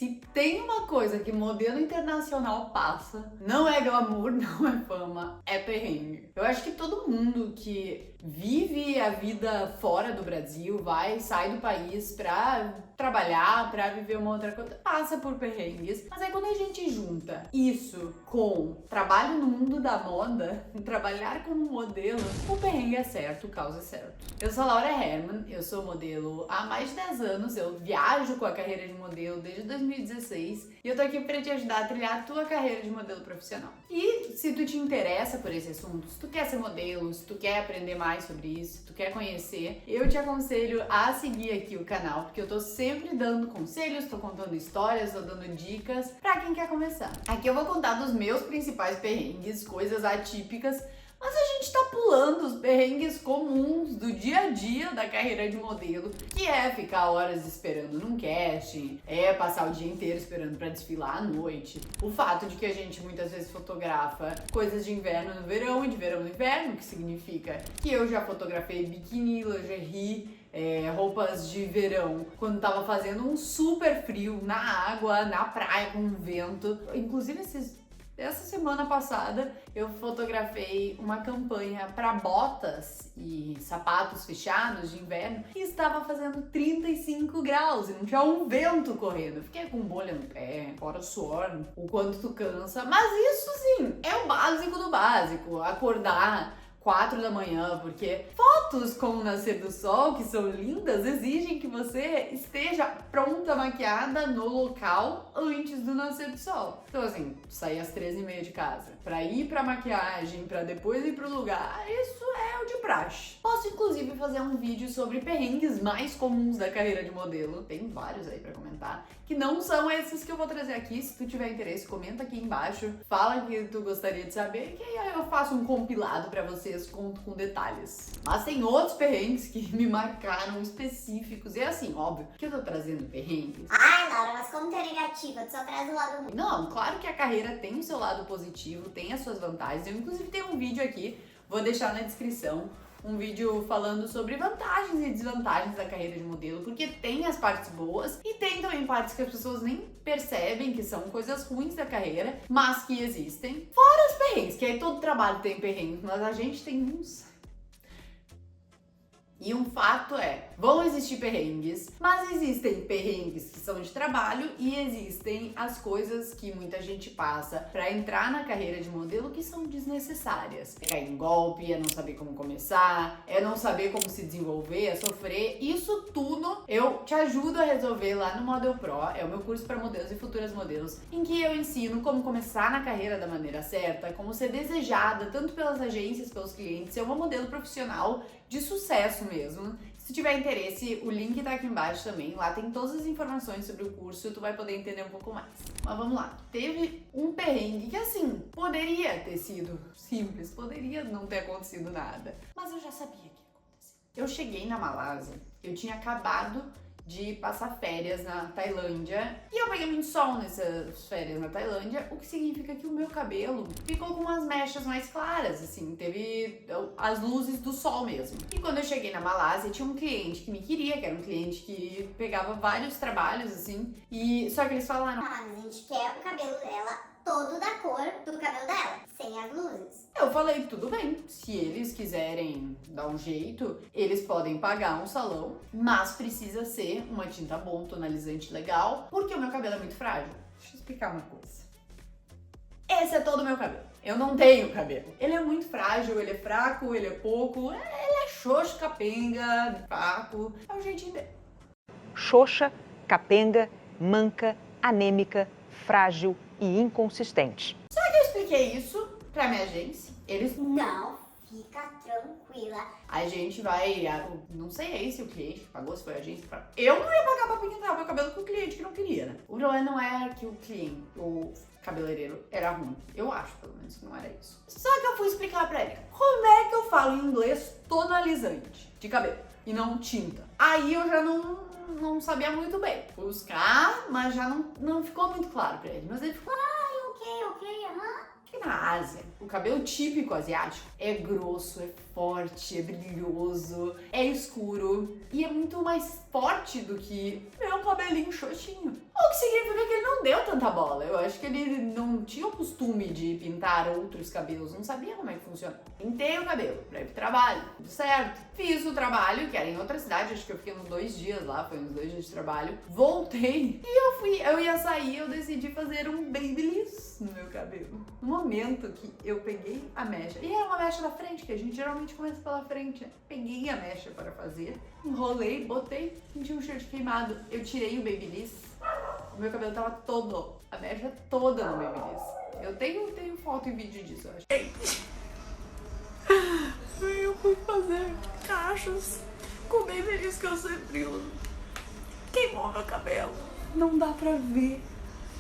Se tem uma coisa que modelo internacional passa, não é glamour, não é fama, é perrengue. Eu acho que todo mundo que vive a vida fora do Brasil, sai do país pra trabalhar, pra viver uma outra coisa, passa por perrengues. Mas aí quando a gente junta isso com trabalho no mundo da moda, trabalhar como modelo, o perrengue é certo, o caos é certo. Eu sou a Laura Herman, eu sou modelo há mais de 10 anos, eu viajo com a carreira de modelo desde 2016 e eu tô aqui pra te ajudar a trilhar a tua carreira de modelo profissional. E se tu te interessa por esse assunto, se tu quer ser modelo, se tu quer aprender mais sobre isso, se tu quer conhecer, eu te aconselho a seguir aqui o canal, porque eu tô sempre dando conselhos, tô contando histórias, tô dando dicas pra quem quer começar. Aqui eu vou contar dos meus principais perrengues, coisas atípicas, mas a gente tá pulando os perrengues comuns do dia a dia da carreira de modelo, que é ficar horas esperando num casting, é passar o dia inteiro esperando pra desfilar à noite, o fato de que a gente muitas vezes fotografa coisas de inverno no verão e de verão no inverno, que significa que eu já fotografei biquíni, lingerie, roupas de verão, quando tava fazendo um super frio na água, na praia com vento. Inclusive essa semana passada eu fotografei uma campanha para botas e sapatos fechados de inverno e estava fazendo 35 graus e não tinha um vento correndo. Fiquei com bolha no pé, fora o suor, o quanto tu cansa, mas isso sim é o básico do básico, acordar 4 da manhã, porque fotos com o nascer do sol, que são lindas, exigem que você esteja pronta, maquiada no local antes do nascer do sol. Então assim, sair às 13h30 de casa, pra ir pra maquiagem, pra depois ir pro lugar, isso é o de praxe. Posso inclusive fazer um vídeo sobre perrengues mais comuns da carreira de modelo, tem vários aí pra comentar, que não são esses que eu vou trazer aqui. Se tu tiver interesse, comenta aqui embaixo, fala que tu gostaria de saber, que aí eu faço um compilado pra vocês, conto com detalhes. Mas tem outros perrengues que me marcaram específicos, e é assim, óbvio, que eu tô trazendo perrengues. Ai, Laura, mas como tu é negativa, tu só traz o lado ruim. Não, claro que a carreira tem o seu lado positivo, tem as suas vantagens. Eu inclusive tenho um vídeo aqui, vou deixar na descrição, um vídeo falando sobre vantagens e desvantagens da carreira de modelo, porque tem as partes boas e tem também partes que as pessoas nem percebem que são coisas ruins da carreira, mas que existem. Fora os perrengues, que aí todo trabalho tem perrengues, mas a gente tem uns. E um fato é, vão existir perrengues, mas existem perrengues que são de trabalho e existem as coisas que muita gente passa pra entrar na carreira de modelo que são desnecessárias. É cair em golpe, é não saber como começar, é não saber como se desenvolver, é sofrer. Isso tudo eu te ajudo a resolver lá no Model Pro, é o meu curso para modelos e futuras modelos, em que eu ensino como começar na carreira da maneira certa, como ser desejada tanto pelas agências, pelos clientes, ser uma modelo profissional de sucesso mesmo. Se tiver interesse, o link tá aqui embaixo também, lá tem todas as informações sobre o curso, tu vai poder entender um pouco mais. Mas vamos lá, teve um perrengue que assim, poderia ter sido simples, poderia não ter acontecido nada, mas eu já sabia que ia acontecer. Eu cheguei na Malásia, eu tinha acabado de passar férias na Tailândia e eu peguei muito sol nessas férias na Tailândia, o que significa que o meu cabelo ficou com umas mechas mais claras, assim, teve as luzes do sol mesmo. E quando eu cheguei na Malásia, tinha um cliente que me queria, que era um cliente que pegava vários trabalhos, assim, e só que eles falaram: Ah, mas a gente quer o cabelo dela todo da cor do cabelo dela, sem as luzes. Eu falei, tudo bem, se eles quiserem dar um jeito, eles podem pagar um salão, mas precisa ser uma tinta bom, tonalizante legal, porque o meu cabelo é muito frágil. Deixa eu explicar uma coisa. Esse é todo o meu cabelo. Eu não tenho cabelo. Ele é muito frágil, ele é fraco, ele é pouco, ele é xoxo, capenga, fraco, é o jeitinho dele. Xoxa, capenga, manca, anêmica, frágil e inconsistente. Só que eu expliquei isso pra minha agência, eles Não, fica tranquila. a gente vai, não sei aí se o cliente pagou, se foi a agência, eu não ia pagar pra pintar meu cabelo com o cliente que não queria, né? O problema não era que o cliente, o cabeleireiro era ruim, eu acho pelo menos que não era isso. Só que eu fui explicar pra ele, como é que eu falo em inglês tonalizante de cabelo e não tinta? Aí eu já não sabia muito bem. Fui buscar, mas já não ficou muito claro pra ele, mas ele ficou: Ok, aham. que na Ásia, o cabelo típico asiático é grosso, é forte, é brilhoso, é escuro e é muito mais forte do que meu cabelinho xoxinho. O que significa que ele tanta bola. Eu acho que ele não tinha o costume de pintar outros cabelos, não sabia como é que funciona. Pintei o cabelo pra ir pro trabalho, tudo certo. Fiz o trabalho, que era em outra cidade, acho que eu fiquei uns 2 dias lá, foi uns 2 dias de trabalho. Voltei e eu ia sair, eu decidi fazer um babyliss no meu cabelo. No momento que eu peguei a mecha, e era uma mecha da frente, que a gente geralmente começa pela frente, né? Peguei a mecha para fazer, enrolei, botei, senti um cheiro de queimado. Eu tirei o babyliss, o meu cabelo tava todo, a mecha toda no babyliss. Eu tenho foto e vídeo disso, eu acho. Eu fui fazer cachos com o babyliss que eu sempre uso. Queimou meu cabelo. Não dá pra ver.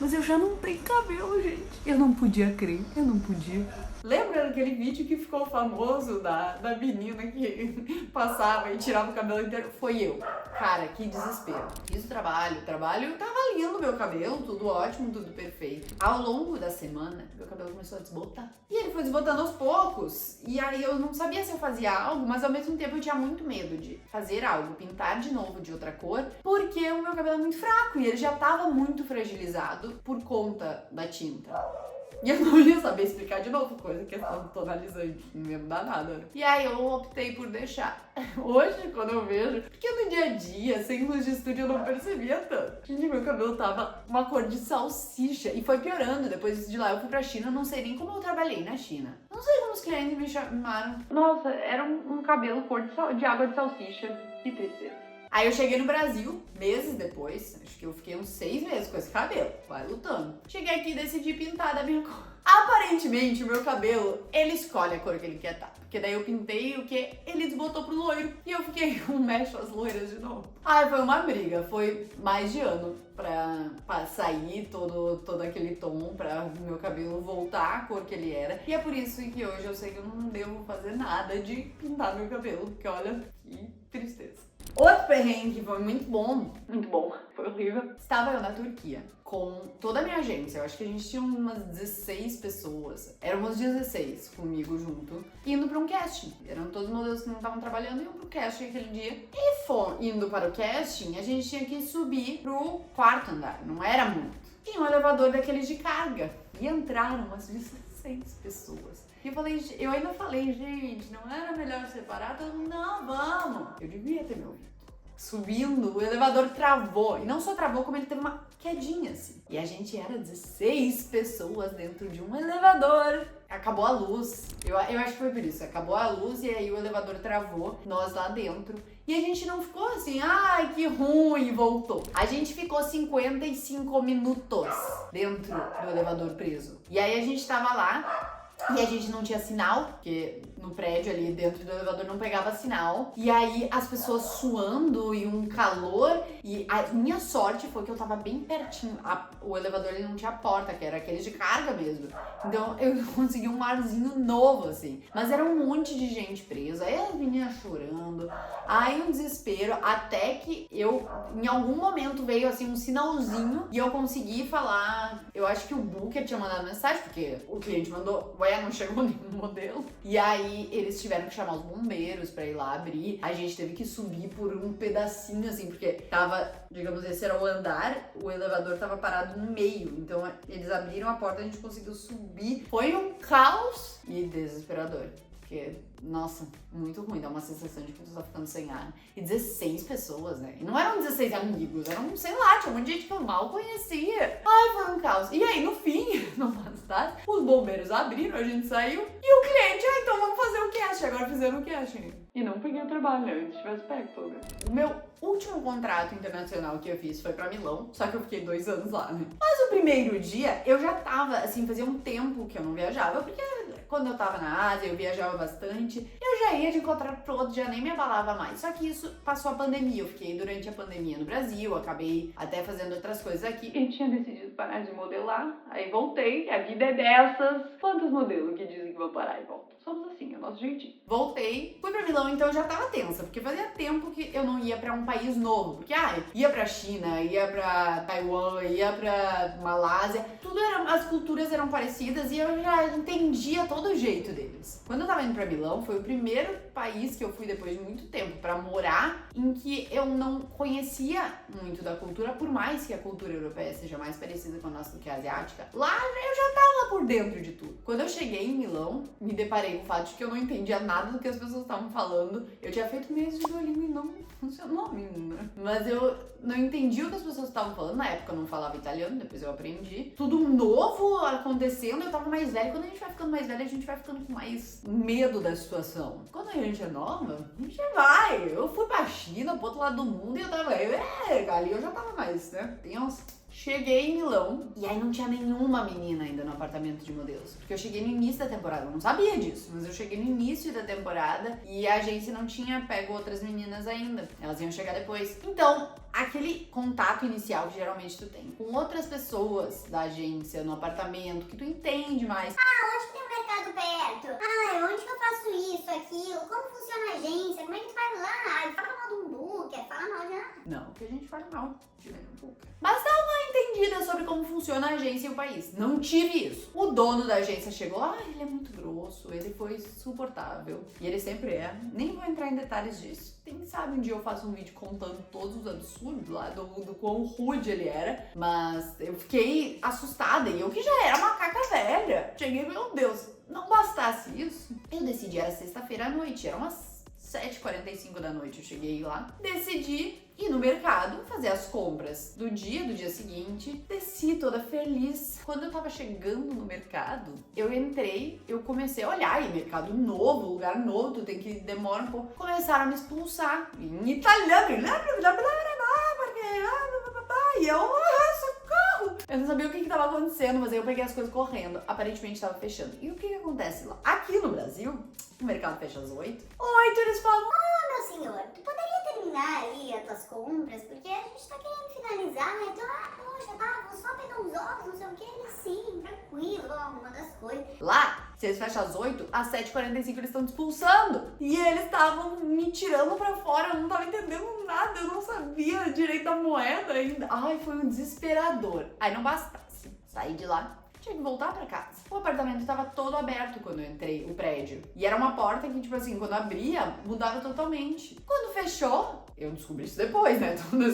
Mas eu já não tenho cabelo, gente. Eu não podia crer, eu não podia. Lembra daquele vídeo que ficou famoso da menina que passava e tirava o cabelo inteiro? Foi eu. Cara, que desespero. Fiz o trabalho tava lindo meu cabelo, tudo ótimo, tudo perfeito. Ao longo da semana, meu cabelo começou a desbotar. E ele foi desbotando aos poucos. E aí eu não sabia se eu fazia algo, mas ao mesmo tempo eu tinha muito medo de fazer algo, pintar de novo de outra cor, porque o meu cabelo é muito fraco e ele já tava muito fragilizado por conta da tinta. E eu não ia saber explicar de novo, coisa questão tonalizante, não ia mudar nada, né? E aí eu optei por deixar. Hoje, quando eu vejo, porque no dia a dia, sem luz de estúdio, eu não percebia tanto. Gente, meu cabelo tava uma cor de salsicha e foi piorando. Depois de lá eu fui pra China, não sei nem como eu trabalhei na China. Não sei como os clientes me chamaram. Nossa, era um cabelo cor de água de salsicha. Que tristeza. Aí eu cheguei no Brasil, meses depois, acho que eu fiquei uns 6 meses com esse cabelo, vai lutando. Cheguei aqui e decidi pintar da minha cor. Aparentemente, o meu cabelo, ele escolhe a cor que ele quer estar. Porque daí eu pintei o que ele desbotou pro loiro. E eu fiquei com mechas loiras de novo. Ai, foi uma briga, foi mais de ano pra sair todo aquele tom, pra meu cabelo voltar à cor que ele era. E é por isso que hoje eu sei que eu não devo fazer nada de pintar meu cabelo, porque olha, que tristeza. Outro perrengue que foi muito bom, foi horrível. Estava eu na Turquia com toda a minha agência, eu acho que a gente tinha umas 16 pessoas, éramos 16 comigo junto, indo para um casting. Eram todos modelos que não estavam trabalhando e iam pro casting aquele dia. E indo para o casting, a gente tinha que subir pro 4º andar, não era muito. Tinha um elevador daqueles de carga e entraram umas 16 pessoas. E eu ainda falei, gente, não era melhor separar? Todo mundo, não, vamos. Eu devia ter me ouvido. Subindo, o elevador travou. E não só travou, como ele teve uma quedinha, assim. E a gente era 16 pessoas dentro de um elevador. Acabou a luz. Eu acho que foi por isso. Acabou a luz e aí o elevador travou. Nós lá dentro. E a gente não ficou assim, ai, que ruim, e voltou. A gente ficou 55 minutos dentro do elevador preso. E aí a gente tava lá. E a gente não tinha sinal, porque no prédio ali dentro do elevador não pegava sinal. E aí as pessoas suando e um calor. E a minha sorte foi que eu tava bem pertinho. O elevador ele não tinha porta, que era aquele de carga mesmo. Então eu consegui um arzinho novo, assim. Mas era um monte de gente presa. Aí as meninas chorando. Aí um desespero. Até que em algum momento veio assim um sinalzinho. E eu consegui falar. Eu acho que o Booker tinha mandado mensagem, porque o cliente mandou. Ué, não chegou nenhum modelo. E aí eles tiveram que chamar os bombeiros pra ir lá abrir. A gente teve que subir por um pedacinho assim, porque tava, digamos, esse era o andar, o elevador tava parado no meio. Então eles abriram a porta, a gente conseguiu subir. Foi um caos e desesperador. Porque, nossa, muito ruim, dá uma sensação de que tu tá ficando sem ar. E 16 pessoas, né? E não eram 16 amigos, eram, sei lá, tinha um monte de gente que eu mal conhecia. Ai, foi um caos. E aí, no fim, não bastasse, os bombeiros abriram, a gente saiu. E o cliente, então vamos fazer o casting. Agora fizeram o casting. E não peguei o trabalho, né? Antes tivesse pego, né? O meu último contrato internacional que eu fiz foi pra Milão, só que eu fiquei 2 anos lá, né? Mas o primeiro dia, eu já tava, assim, fazia um tempo que eu não viajava, porque quando eu tava na Ásia, eu viajava bastante, eu já ia de contrato pro outro, já nem me abalava mais. Só que isso passou a pandemia, eu fiquei durante a pandemia no Brasil, acabei até fazendo outras coisas aqui. Eu tinha decidido parar de modelar, aí voltei, a vida é dessas. Quantos modelos que dizem que vão parar e voltam? Somos assim, é o nosso jeitinho. Voltei, fui pra Milão, então eu já tava tensa, porque fazia tempo que eu não ia pra um país novo. Porque, ia pra China, ia pra Taiwan, ia pra Malásia, as culturas eram parecidas e eu já entendia todo do jeito deles. Quando eu tava indo pra Milão, foi o primeiro país que eu fui depois de muito tempo pra morar, em que eu não conhecia muito da cultura, por mais que a cultura europeia seja mais parecida com a nossa do que a asiática. Lá eu já tava por dentro de tudo. Quando eu cheguei em Milão, me deparei com o fato de que eu não entendia nada do que as pessoas estavam falando. Eu tinha feito meses de Duolingo e não funcionou ainda. Mas eu não entendi o que as pessoas estavam falando. Na época eu não falava italiano, depois eu aprendi. Tudo novo acontecendo, eu tava mais velha. Quando a gente vai ficando mais velha, a gente vai ficando com mais medo da situação. Quando a gente é nova, a gente vai. Eu fui pra China, pro outro lado do mundo, e eu tava... ali eu já tava mais, né? Tenso. Cheguei em Milão e aí não tinha nenhuma menina ainda no apartamento de modelos. Porque eu cheguei no início da temporada, eu não sabia disso, mas eu cheguei no início da temporada e a agência não tinha pego outras meninas ainda. Elas iam chegar depois. Então, aquele contato inicial que geralmente tu tem com outras pessoas da agência no apartamento, que tu entende mais. Onde que tem um mercado perto? Onde que eu faço isso, aquilo? Como funciona a agência? Como é que tu vai lá? Fala mal de um booker, fala mal de nada. Não, que a gente fala mal de um booker. Mas dá uma entendida sobre como funciona a agência e o país. Não tive isso. O dono da agência chegou, ele é muito grosso, ele foi insuportável. E ele sempre é. Nem vou entrar em detalhes disso. Quem sabe um dia eu faço um vídeo contando todos os absurdos lá do quão rude ele era. Mas eu fiquei assustada. E eu que já era macaca velha. Cheguei, meu Deus, não bastasse isso. Eu decidi, era sexta-feira à noite, era umas 7h45 da noite. Eu cheguei lá, decidi ir no mercado, fazer as compras do dia seguinte. Desci toda feliz. Quando eu tava chegando no mercado, eu entrei, eu comecei a olhar, e mercado novo, lugar novo, tu tem que demora um pouco. Começaram a me expulsar em italiano, e eu, socorro! Eu não sabia o que tava acontecendo, mas aí eu peguei as coisas correndo. Aparentemente tava fechando. E o que acontece lá? Aqui no Brasil, o mercado fecha às 8. 8 eles falam, Meu senhor, tu poderia terminar aí as tuas compras, porque a gente tá querendo finalizar, né? Então, poxa, tá, vou só pegar uns ovos, não sei o que. Ele, sim, tranquilo, vou arrumando as coisas. lá, se eles fecham às 8, às 7h45 eles estão te expulsando. E eles estavam me tirando pra fora, eu não tava entendendo nada, eu não sabia direito da moeda ainda. Ai, foi um desesperador. Aí não bastasse, saí de lá, tinha que voltar pra casa. O apartamento tava todo aberto quando eu entrei, o prédio. E era uma porta que, tipo assim, quando abria, mudava totalmente. Quando fechou, eu descobri isso depois, né? Toda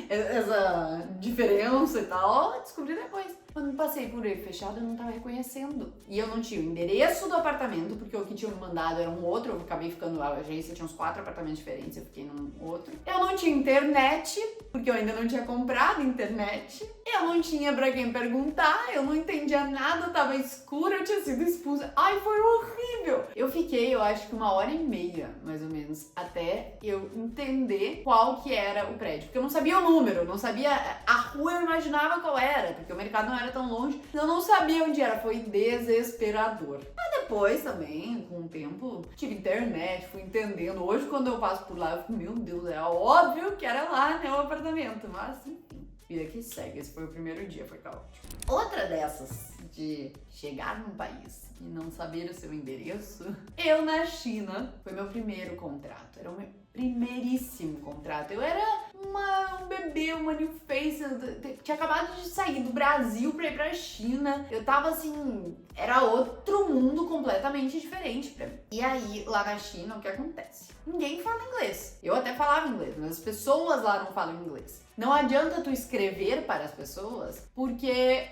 essa diferença e tal, eu descobri depois. Quando passei por ele fechado, eu não tava reconhecendo. E eu não tinha o endereço do apartamento, porque o que tinham me mandado era um outro. Eu acabei ficando, a agência tinha uns 4 apartamentos diferentes, eu fiquei num outro. Eu não tinha internet, porque eu ainda não tinha comprado internet. Eu não tinha pra quem perguntar, eu não entendia nada, tava escuro, eu tinha sido expulsa. Ai, foi horrível! Eu fiquei, eu acho que 1h30, mais ou menos, até eu entender qual que era o prédio. Porque eu não sabia o número, não sabia a rua, eu imaginava qual era, porque o mercado não era tão longe, eu não sabia onde era, foi desesperador. Mas depois também, com o tempo, tive internet, fui entendendo. Hoje, quando eu passo por lá, eu fico, meu Deus, é óbvio que era lá, né, o apartamento. Mas, enfim, vida que segue. Esse foi o primeiro dia, foi caótico. Outra dessas, de chegar num país e não saber o seu endereço, eu na China, foi meu primeiro contrato. Era o meu primeiríssimo contrato. Eu era um bebê, uma new face. Eu tinha acabado de sair do Brasil pra ir pra China. Eu tava assim, era outro mundo completamente diferente pra mim. E aí, lá na China, o que acontece? Ninguém fala inglês. Eu até falava inglês, mas as pessoas lá não falam inglês. Não adianta tu escrever para as pessoas, porque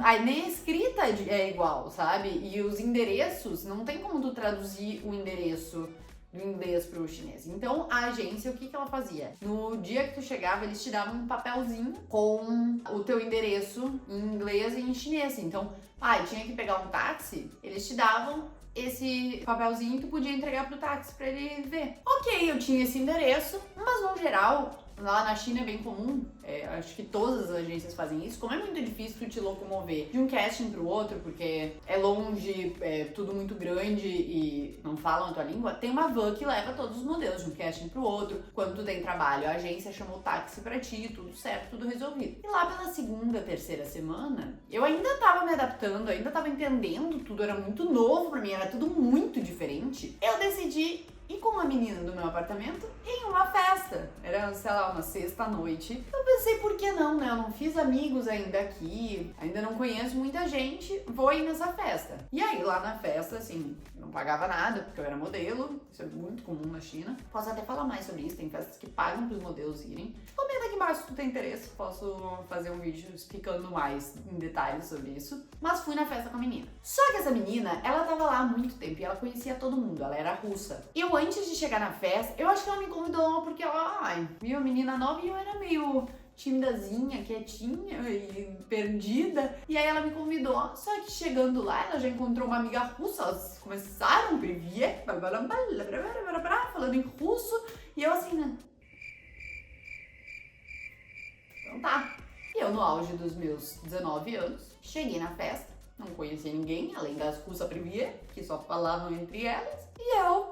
aí nem a escrita é igual, sabe? E os endereços, não tem como tu traduzir o endereço do inglês pro chinês. Então, a agência, o que ela fazia? No dia que tu chegava, eles te davam um papelzinho com o teu endereço em inglês e em chinês. Então, tinha que pegar um táxi, eles te davam esse papelzinho e tu podia entregar pro táxi pra ele ver. Ok, eu tinha esse endereço, mas no geral, lá na China é bem comum, acho que todas as agências fazem isso. Como é muito difícil tu te locomover de um casting pro outro, porque é longe, é tudo muito grande e não falam a tua língua, tem uma van que leva todos os modelos de um casting pro outro. Quando tu tem trabalho, a agência chamou o táxi pra ti, tudo certo, tudo resolvido. E lá pela segunda, terceira semana, eu ainda tava me adaptando, ainda tava entendendo tudo, era muito novo pra mim, era tudo muito diferente. Eu decidi ir com uma menina do meu apartamento em uma festa. Era, sei lá, uma sexta-noite. Eu pensei, por que não, né? Eu não fiz amigos ainda aqui, ainda não conheço muita gente, vou ir nessa festa. E aí, lá na festa, assim, não pagava nada, porque eu era modelo, isso é muito comum na China. Posso até falar mais sobre isso, tem festas que pagam pros modelos irem. Comenta aqui embaixo se tu tem interesse, posso fazer um vídeo explicando mais em detalhes sobre isso. Mas fui na festa com a menina. Só que essa menina, ela tava lá há muito tempo e ela conhecia todo mundo, ela era russa. Eu, antes de chegar na festa, eu acho que ela me convidou porque ela, viu a menina nova e eu era meio timidazinha, quietinha e perdida. E aí ela me convidou. Só que chegando lá, ela já encontrou uma amiga russa. Elas começaram a privier, falando em russo. E eu assim, né? Então tá. E eu, no auge dos meus 19 anos, cheguei na festa. Não conhecia ninguém, além das russas privier, que só falavam entre elas. E eu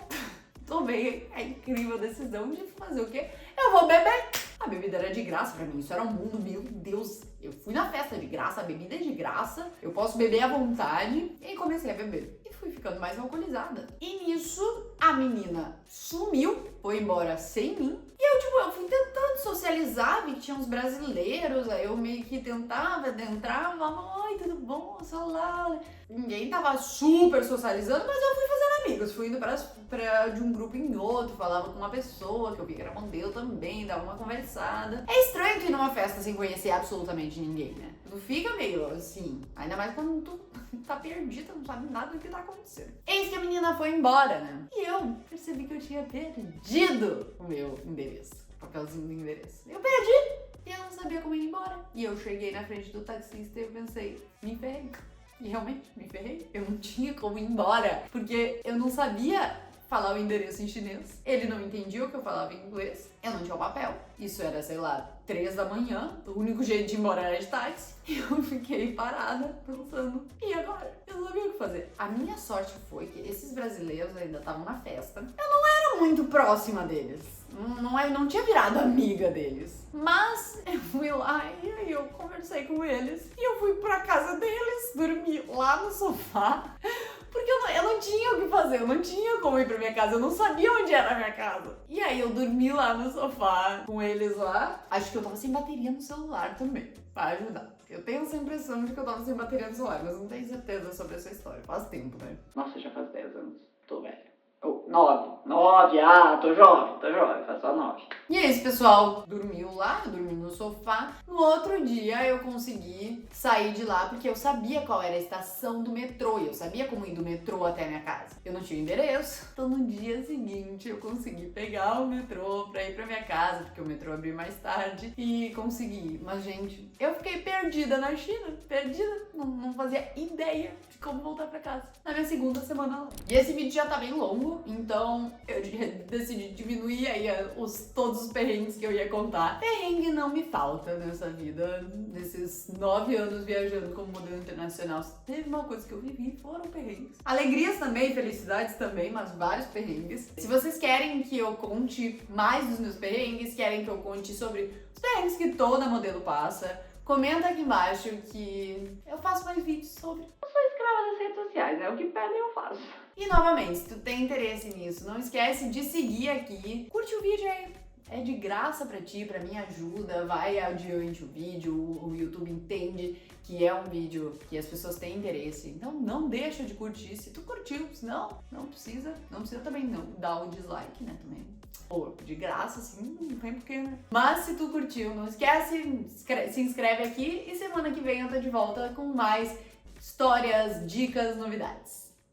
tomei a incrível decisão de fazer o quê? Eu vou beber. A bebida era de graça pra mim, isso era um mundo, meu Deus. Eu fui na festa de graça, a bebida é de graça, eu posso beber à vontade. E aí comecei a beber. E fui ficando mais alcoolizada. E nisso, a menina sumiu, foi embora sem mim. E eu fui tentando socializar, vi que tinha uns brasileiros, aí eu meio que tentava, entrava, oi, tudo bom, olá. Ninguém tava super socializando, mas eu fui fazendo amigos, fui indo de um grupo em outro, falava com uma pessoa que eu vi que era modelo também, dava uma conversada. É estranho tu ir numa festa sem conhecer absolutamente ninguém, né? Tu fica meio assim, ainda mais quando tu tá perdida, não sabe nada do que tá acontecendo. Eis que a menina foi embora, né? E eu percebi que eu tinha perdido o meu endereço, o papelzinho do endereço. Eu perdi! E eu não sabia como ir embora. E eu cheguei na frente do taxista e eu pensei, me ferrei. E realmente, me ferrei. Eu não tinha como ir embora, porque eu não sabia falar o endereço em chinês. Ele não entendia o que eu falava em inglês. Eu não tinha o papel. Isso era, sei lá, 3 da manhã. O único jeito de ir embora era de táxi. E eu fiquei parada, pensando, e agora? Eu não sabia o que fazer. A minha sorte foi que esses brasileiros ainda estavam na festa. Eu não era muito próxima deles. Não tinha virado amiga deles. Mas eu fui lá e aí eu conversei com eles. E eu fui pra casa deles, dormi lá no sofá. Porque eu não tinha o que fazer, eu não tinha como ir pra minha casa, eu não sabia onde era a minha casa. E aí eu dormi lá no sofá com eles lá. Acho que eu tava sem bateria no celular também, pra ajudar. Eu tenho essa impressão de que eu tava sem bateria no celular, mas não tenho certeza sobre essa história. Faz tempo, né? Nossa, já faz 10 anos. Tô velha. 9, tô jovem, faz só 9. E é isso, pessoal, dormiu lá, eu dormi no sofá. No outro dia eu consegui sair de lá porque eu sabia qual era a estação do metrô e eu sabia como ir do metrô até a minha casa. Eu não tinha endereço, então no dia seguinte eu consegui pegar o metrô pra ir pra minha casa, porque o metrô abriu mais tarde e consegui. Mas, gente, eu fiquei perdida na China, perdida, não fazia ideia de como voltar pra casa na minha segunda semana lá. E esse vídeo já tá bem longo, então eu decidi diminuir aí todos os perrengues que eu ia contar. Perrengue não me falta nessa vida, nesses 9 anos viajando como modelo internacional. Se teve uma coisa que eu vivi, foram perrengues. Alegrias também, felicidades também, mas vários perrengues. Se vocês querem que eu conte mais dos meus perrengues, querem que eu conte sobre os perrengues que toda modelo passa, comenta aqui embaixo que eu faço mais vídeos sobre. Eu sou escrava das redes sociais, né? O que pedem eu faço. E novamente, se tu tem interesse nisso, não esquece de seguir aqui. Curte o vídeo aí. É de graça pra ti, pra mim ajuda, vai adiante o vídeo, o YouTube entende que é um vídeo que as pessoas têm interesse. Então não deixa de curtir se tu curtiu, senão não precisa também não dar o dislike, né, também. Pô, de graça, assim, não tem porquê, né? Mas se tu curtiu, não esquece, se inscreve aqui e semana que vem eu tô de volta com mais histórias, dicas, novidades.